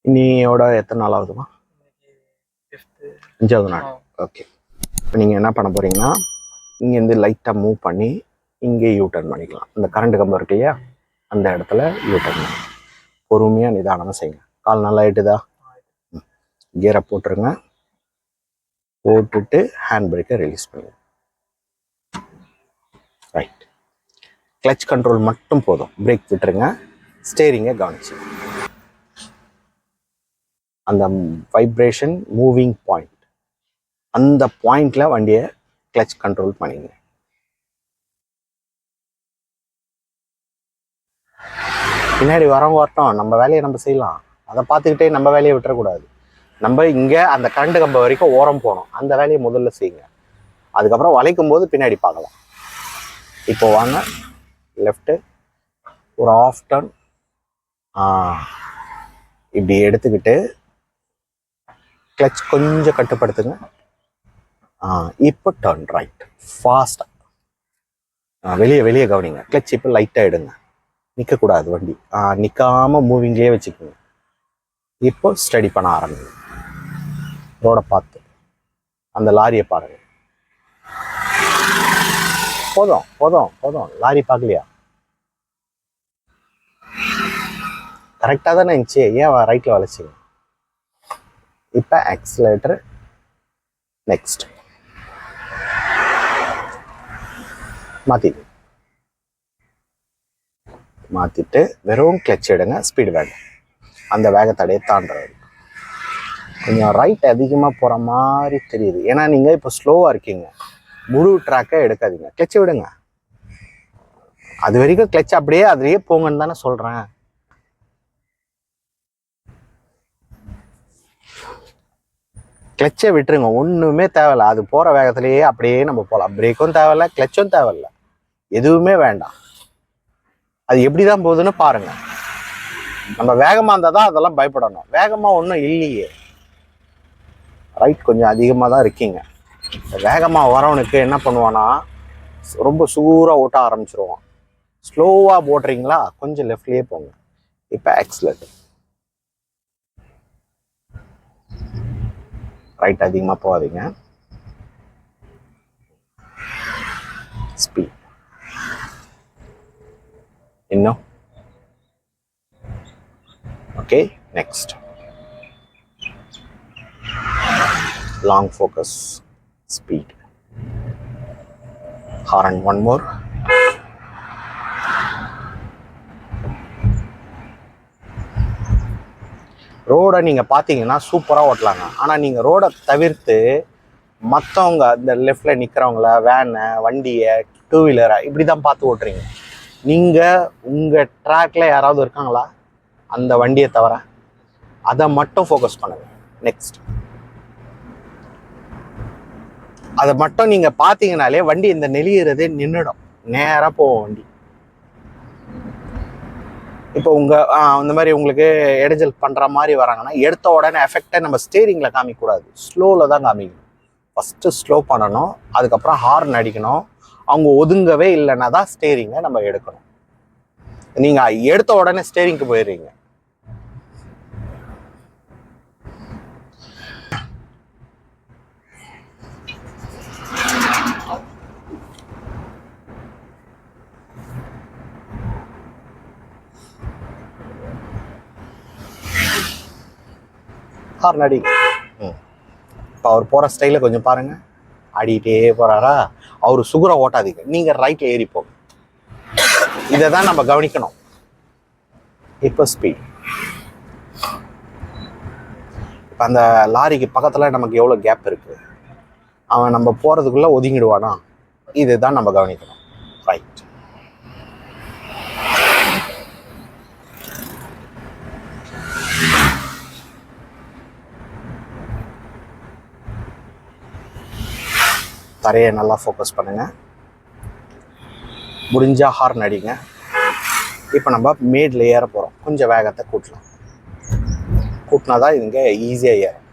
இன்னையோட எத்தனை நாள் ஆகுதுமா? 5வது நாள். ஓகே. இப்போ நீங்கள் என்ன பண்ண போகிறீங்கன்னா, இங்கேருந்து லைட்டாக மூவ் பண்ணி இங்கே யூ டர்ன் பண்ணிக்கலாம். இந்த கரண்ட் கம்பம் இருக்கு இல்லையா, அந்த இடத்துல யூ டர்ன் பண்ணி பொறுமையாக நிதானமாக செய்யுங்க. கால் நல்லா ஆயிட்டுதா? கியரை போட்டுருங்க. போட்டுட்டு ஹேண்ட் பிரேக்கை ரிலீஸ் பண்ணுங்க. ரைட். கிளச் கண்ட்ரோல் மட்டும் போதும். பிரேக் விட்டுருங்க. ஸ்டேரிங்கை கவனிச்சு அந்த வைப்ரேஷன் மூவிங் பாயிண்ட், அந்த பாயிண்ட்ல வண்டியை கிளச் கண்ட்ரோல் பண்ணிங்க. பின்னாடி வரவங்க வரட்டும், நம்ம வேலையை நம்ம செய்யலாம். அதை பார்த்துக்கிட்டே நம்ம வேலையை விட்டுறக்கூடாது. நம்ம இங்கே அந்த கரண்ட் கம்பம் வரைக்கும் ஓரம் போகணும். அந்த வேலையை முதல்ல செய்யுங்க. அதுக்கப்புறம் வளைக்கும் போது பின்னாடி பார்க்கலாம். இப்போ வாங்க, லெஃப்ட்டு ஒரு ஆஃப் டர்ன் இப்படி எடுத்துக்கிட்டு கிளச் கொஞ்சம் கட்டுப்படுத்துங்க. இப்போ டர்ன் ரைட் ஃபாஸ்ட்டாக. வெளியே வெளியே கவனிங்க. கிளச் இப்போ லைட்டாக எடுங்க. நிற்கக்கூடாது வண்டி. நிற்காமல் மூவிங்லேயே வச்சுக்கோங்க. இப்போ ஸ்டடி பண்ண ஆரம்பிங்க. ரோடை பார்த்து அந்த லாரியை பாருங்க. போதும் போதும் போதும். லாரி பார்க்கலையா? கரெக்டாக தானே இருந்துச்சு. ஏன் ரைட்டில் வளைச்சிங்க? இப்போ ஆக்சிலேட்டர். நெக்ஸ்ட் மாற்றிட்டு வெறும் கிளச் எடுங்க. ஸ்பீடு வேகம், அந்த வேகத்தடையை தாண்டுறது. கொஞ்சம் ரைட் அதிகமாக போகிற மாதிரி தெரியுது. ஏன்னா நீங்கள் இப்போ ஸ்லோவாக இருக்கீங்க. முழு ட்ராக்கை எடுக்காதீங்க. கிளச்சை விடுங்க. அது வரைக்கும் கிளச் அப்படியே அதுலேயே போங்கன்னு தானே சொல்கிறேன். கிளச்சை விட்டுருங்க. ஒன்றுமே தேவையில்லை. அது போகிற வேகத்திலேயே அப்படியே நம்ம போகலாம். பிரேக்கும் தேவையில்லை, கிளச்சும் தேவையில்லை, எதுவுமே வேண்டாம். அது எப்படி தான் போகுதுன்னு பாருங்க. நம்ம வேகமாக இருந்தால் தான் அதெல்லாம் பயப்படணும். வேகமாக ஒன்றும் இல்லையே. ரைட் கொஞ்சம் அதிகமாக தான் இருக்கீங்க. வேகமாக வரவனுக்கு என்ன பண்ணுவான்னா, ரொம்ப சூறாக ஓட்ட ஆரம்பிச்சிருவான். ஸ்லோவாக போடுறீங்களா, கொஞ்சம் லெஃப்ட்லேயே போங்க. இப்போ ஆக்சிலேட்டர். ரைட் அதிகமாக போகாதீங்க. ஸ்பீட் இன்னும். Okay, next long focus, speed. Horn one more. ரோடை நீங்கள் பார்த்தீங்கன்னா சூப்பராக ஓட்டலாங்க. ஆனால் நீங்கள் ரோடை தவிர்த்து மற்றவங்க இந்த லெஃப்டில் நிற்கிறவங்கள, வேனை, வண்டியை, டூ வீலரை இப்படி தான் பார்த்து ஓட்டுறீங்க. நீங்கள் உங்கள் ட்ராக்ல யாராவது இருக்காங்களா அந்த வண்டியை தவிர? அதை மட்டும் ஃபோக்கஸ் பண்ணுங்க. நெக்ஸ்ட் அதை மட்டும் நீங்கள் பார்த்தீங்கனாலே வண்டி இந்த நெளியறதே நின்றுடும். நேராக போவோம் வண்டி. இப்போ இந்த மாதிரி உங்களுக்கு இடைஞ்சல் பண்ணுற மாதிரி வராங்கன்னா, எடுத்த உடனே எஃபெக்டை நம்ம ஸ்டேரிங்கில் காமிக்கக்கூடாது. ஸ்லோவில் தான் காமிக்கணும். ஃபஸ்ட்டு ஸ்லோ பண்ணணும். அதுக்கப்புறம் ஹார்ன் அடிக்கணும். அவங்க ஒதுங்கவே இல்லைன்னா தான் ஸ்டேரிங்கை நம்ம எடுக்கணும். நீங்கள் எடுத்த உடனே ஸ்டேரிங்க்கு போயிடுறீங்க. ஹார்ன் அடி. இப்போ அவர் போகிற ஸ்டைலில் கொஞ்சம் பாருங்கள். ஆடிக்கிட்டே போகிறாரா? அவர் சுகுரை ஓட்டாதீங்க. நீங்கள் ரைட்டில் ஏறி போங்க. இதை தான் நம்ம கவனிக்கணும். இப்போ ஸ்பீட். இப்போ அந்த லாரிக்கு பக்கத்தில் நமக்கு எவ்வளோ கேப் இருக்குது, அவன் நம்ம போகிறதுக்குள்ளே ஒதுங்கிடுவானா? இதுதான் நம்ம கவனிக்கணும். ரைட். தரையை நல்லா ஃபோக்கஸ் பண்ணுங்க. முடிஞ்சா ஹார்ன் அடிங்க. இப்போ நம்ம மேடில் ஏற போகிறோம். கொஞ்சம் வேகத்தை கூட்டலாம். கூட்டினா தான் இதுங்க ஈஸியாக ஏறும்.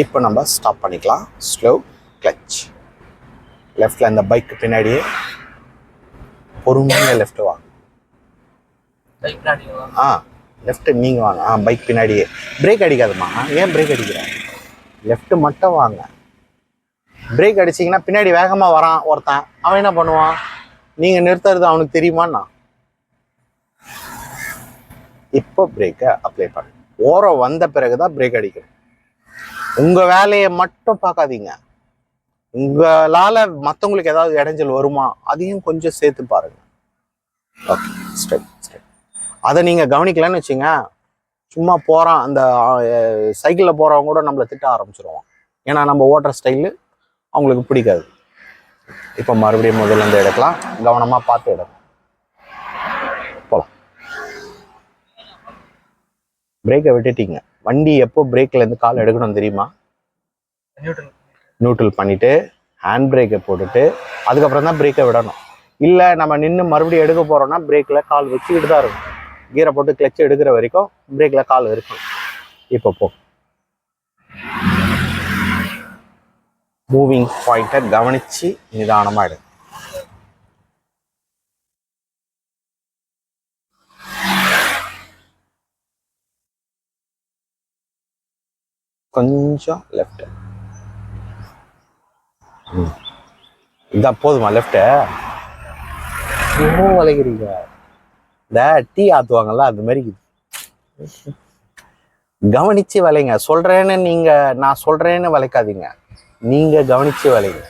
இப்போ நம்ம ஸ்டாப் பண்ணிக்கலாம். Slow clutch. லெஃப்டில் இந்த பைக்கு பின்னாடியே பொறுமையாக லெஃப்ட் வாங்க. லெஃப்ட் நீங்கள் வாங்க. பைக் பின்னாடியே. பிரேக் அடிக்காதுமா. ஏன் பிரேக் அடிக்கிறேன்? லெஃப்ட் மட்டும் வாங்க. பிரேக் அடிச்சிங்கன்னா பின்னாடி வேகமாக வரான் ஒருத்தன், அவன் என்ன பண்ணுவான்? நீங்கள் நிறுத்துறது அவனுக்கு தெரியுமாண்ணா? இப்போ பிரேக்கை அப்ளை பண்ணு. ஓரம் வந்த பிறகுதான் பிரேக் அடிக்கணும். உங்கள் வேலையை மட்டும் பார்க்காதீங்க. உங்களால் மற்றவங்களுக்கு ஏதாவது இடைஞ்சல் வருமா அதையும் கொஞ்சம் சேர்த்து பாருங்க. Okay, straight. அதை நீங்கள் கவனிக்கலன்னு வச்சுங்க, சும்மா போகிறான் அந்த சைக்கிளில் போகிறவங்க கூட நம்மளை திட்ட ஆரம்பிச்சிருவோம். ஏன்னா நம்ம ஓட்டுற ஸ்டைலு அவங்களுக்கு பிடிக்காது. இப்போ மறுபடியும் முதல்ல இருந்து எடுக்கலாம். கவனமாக பார்த்து எடுக்கணும். போகலாம். பிரேக்கை விட்டுட்டீங்க. வண்டி எப்போ பிரேக்லேருந்து கால் எடுக்கணும் தெரியுமா? நியூட்ரல் பண்ணிவிட்டு ஹேண்ட் பிரேக்கை போட்டுட்டு அதுக்கப்புறம் தான் பிரேக்கை விடணும். இல்லை நம்ம நின்று மறுபடியும் எடுக்க போகிறோம்னா பிரேக்கில் கால் வச்சுக்கிட்டு தான் இருக்கும். கீரை போட்டு கிளச் எடுக்கிற வரைக்கும் பிரேக்கில் கால் இருக்கும். இப்போ போ. மூவிங் பாயிண்ட்டை கவனித்து நிதானமாக எடு. கொஞ்சம் லெஃப்ட். இதான் போதுமா? லெஃப்ட்டு இன்னும் வளைக்கிறீங்க. இந்த டீ ஆத்துவாங்கல்ல அது மாதிரி கவனிச்சு வளைங்க. சொல்றேன்னு நீங்க நான் சொல்றேன்னு வளைக்காதீங்க, நீங்க கவனிச்சு வளைங்க.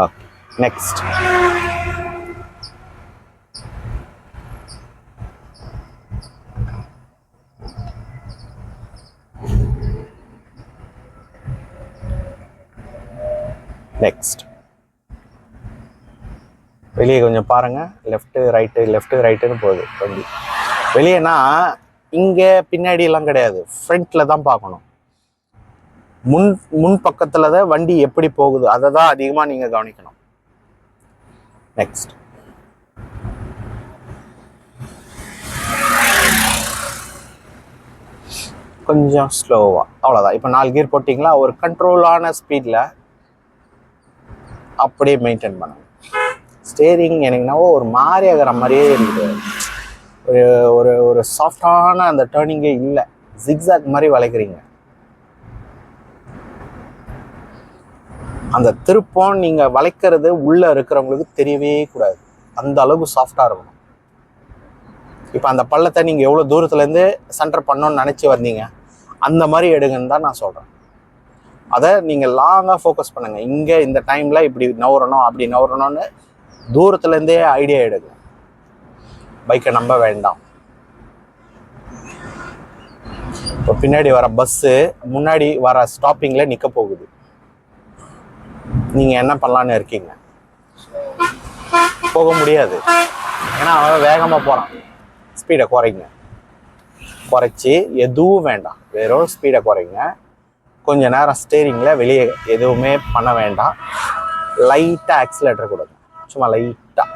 Okay, next. நெக்ஸ்ட் வெளியே கொஞ்சம் பாருங்க. லெஃப்ட் ரைட்டுன்னு போகுது வண்டி. வெளியேனா இங்கே பின்னாடி எல்லாம் கிடையாது, ஃப்ரண்ட்ல தான் பார்க்கணும். முன் பக்கத்துல தான் வண்டி எப்படி போகுது அதை தான் அதிகமாக நீங்க கவனிக்கணும். நெக்ஸ்ட். கொஞ்சம் ஸ்லோவா, அவ்வளோதான். இப்போ 4 கியர் போட்டிங்களா, ஒரு கண்ட்ரோலான ஸ்பீடில் அப்படியே மெயின்டைன் பண்ணுங்க. ஸ்டேரிங் எனக்குனாவோ ஒரு மாதிரி ஆகிற மாதிரியே இருக்குது. ஒரு ஒரு சாஃப்டான அந்த டேர்னிங்கே இல்லை, ஜிக்ஸாக் மாதிரி வளைக்கிறீங்க. அந்த திருப்பம் நீங்கள் வளைக்கிறது உள்ளே இருக்கிறவங்களுக்கு தெரியவே கூடாது, அந்த அளவுக்கு சாஃப்டாக இருக்கணும். இப்போ அந்த பள்ளத்தை நீங்கள் எவ்வளோ தூரத்துலேருந்து சென்டர் பண்ணணும்னு நினச்சி வந்தீங்க, அந்த மாதிரி எடுங்கன்னு தான் நான் சொல்கிறேன். அதை நீங்கள் லாங்காக ஃபோக்கஸ் பண்ணுங்கள். இங்கே இந்த டைமில் இப்படி நவுறணும் அப்படி நவுறணும்னு தூரத்துலேருந்தே ஐடியா எடுங்க. பைக்கை நம்ப வேண்டாம். இப்போ பின்னாடி வர பஸ்ஸு முன்னாடி வர ஸ்டாப்பிங்கில் நிற்க போகுது. நீங்கள் என்ன பண்ணலான்னு இருக்கீங்க? போக முடியாது, ஏன்னா அவன் வேகமாக போகிறான். ஸ்பீடை குறைச்சி எதுவும் வேண்டாம், வெறும் ஸ்பீடை குறைங்க. கொஞ்ச நேரம் ஸ்டேரிங்கில் வெளியே எதுவுமே பண்ண வேண்டாம். லைட்டாக ஆக்சிலேட்டர் கொடுங்க, சும்மா லைட்டாக.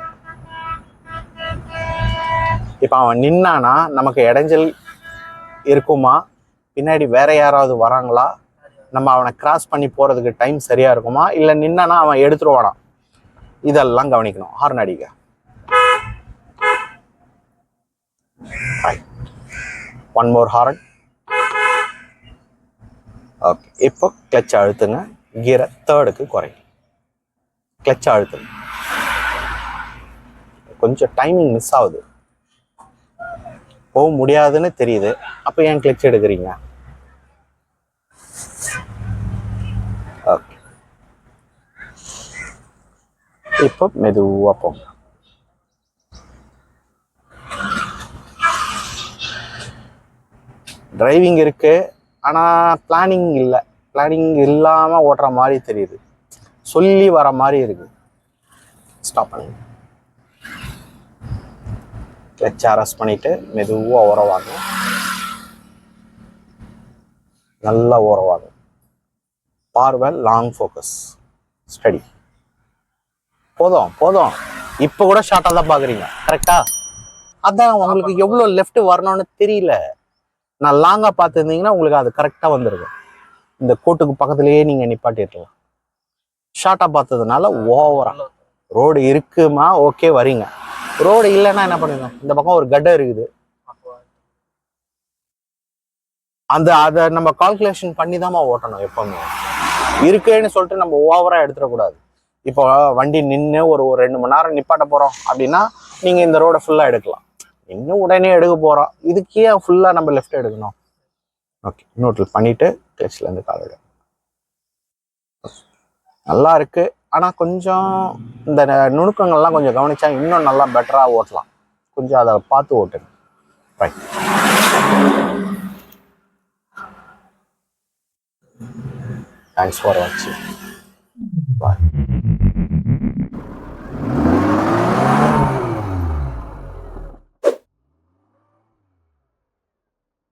இப்போ அவன் நின்னானா நமக்கு இடைஞ்சல் இருக்குமா, பின்னாடி வேற யாராவது வராங்களா, நம்ம அவனை கிராஸ் பண்ணி போகிறதுக்கு டைம் சரியாக இருக்குமா, இல்லை நின்னானா அவன் எடுத்துருவானா, இதெல்லாம் கவனிக்கணும். ஹார்ன் அடிக்க. One more horn. ஓகே, இப்போ கிளச் அழுத்துங்க. கியரை தேர்டுக்கு குறைங்க. கிளச் அழுத்துங்க. கொஞ்சம் டைமிங் மிஸ் ஆகுது, போக முடியாதுன்னு தெரியுது. அப்போ ஏன் கிளச் எடுக்கிறீங்க? ஓகே, இப்போ மெதுவாக போங்க. டிரைவிங் இருக்கு, ஆனால் பிளானிங் இல்லை. பிளானிங் இல்லாமல் ஓட்டுற மாதிரி தெரியுது, சொல்லி வர மாதிரி இருக்கு. ஸ்டாப் பண்ணுங்க. கிளச் அரெஸ்ட் பண்ணிட்டு மெதுவாக ஓரவாங்க. நல்லா ஓரவாங்க. பார்வை லாங் ஃபோக்கஸ், ஸ்டடி. போதும். இப்போ கூட ஷார்ட்டாக தான் பார்க்குறீங்க, கரெக்டா? அதான் உங்களுக்கு எவ்வளோ லெஃப்ட் வரணும்னு தெரியல. நான் லாங்காக பார்த்துருந்தீங்கன்னா உங்களுக்கு அது கரெக்டாக வந்துருக்கும். இந்த கோட்டுக்கு பக்கத்துலயே நீங்க நிப்பாட்டிடலாம். ஷார்ட்டா பார்த்ததுனால ஓவரா ரோடு இருக்குமா ஓகே வரீங்க. ரோடு இல்லைன்னா என்ன பண்ணுங்க, இந்த பக்கம் ஒரு கட்டை இருக்குது, அதை நம்ம கால்குலேஷன் பண்ணி தான் ஓட்டணும் எப்பவுமே. இருக்குன்னு சொல்லிட்டு நம்ம ஓவரா எடுத்துடக்கூடாது. இப்போ வண்டி நின்று ஒரு 2 மணி நேரம் நிப்பாட்ட போறோம் அப்படின்னா நீங்க இந்த ரோடை ஃபுல்லா எடுக்கலாம். இன்னும் உடனே எடுக்க போறோம், இதுக்கே ஃபுல்லா நம்ம லெஃப்ட் எடுக்கணும். ஓகே, நியூட்ரல் பண்ணிட்டு கிளச்ல இருந்து கால் எடு. நல்லா இருக்கு. ஆனா கொஞ்சம் இந்த நுணுக்கங்கள்லாம் கொஞ்சம் கவனிச்சா இன்னும் நல்லா பெட்டரா ஓட்டலாம். கொஞ்சம் அதை பார்த்து ஓட்டுங்க. ரைட். தேங்க்ஸ் ஃபார் வாட்சிங்.